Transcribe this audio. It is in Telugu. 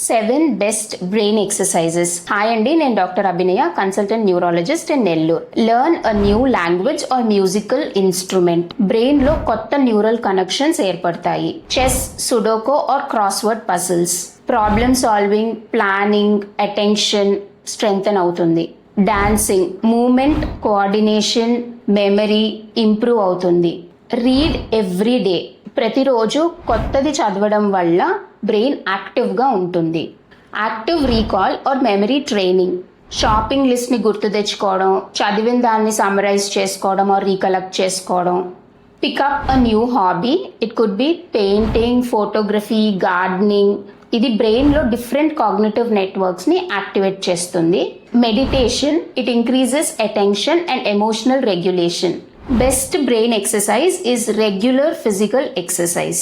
7 బెస్ట్ బ్రెయిన్ ఎక్సర్సైజెస్. హాయ్ అండి, నేను doctor Abhinaya, consultant neurologist in Nellore. Learn a new language or musical instrument. Brain లో కొత్త న్యూరల్ కనెక్షన్స్ ఏర్పడతాయి. Chess, sudoku or crossword puzzles. Problem solving, planning, attention strengthen అవుతుంది. Dancing, movement, coordination, memory improve అవుతుంది. Read every day. ప్రతిరోజు కొత్తది చదవడం వల్ల బ్రెయిన్ యాక్టివ్గా ఉంటుంది. Active recall or memory training. Shopping లిస్ట్ని గుర్తు తెచ్చుకోవడం, చదివిన దాన్ని సమరైజ్ చేసుకోవడం ఆర్ రీకలెక్ట్ చేసుకోవడం. Pick up a new hobby. It could be painting, photography, gardening. ఇది బ్రెయిన్లో డిఫరెంట్ కాగ్నిటివ్ నెట్వర్క్స్ని యాక్టివేట్ చేస్తుంది. Meditation. It increases attention and emotional regulation. Best brain exercise is regular physical exercise.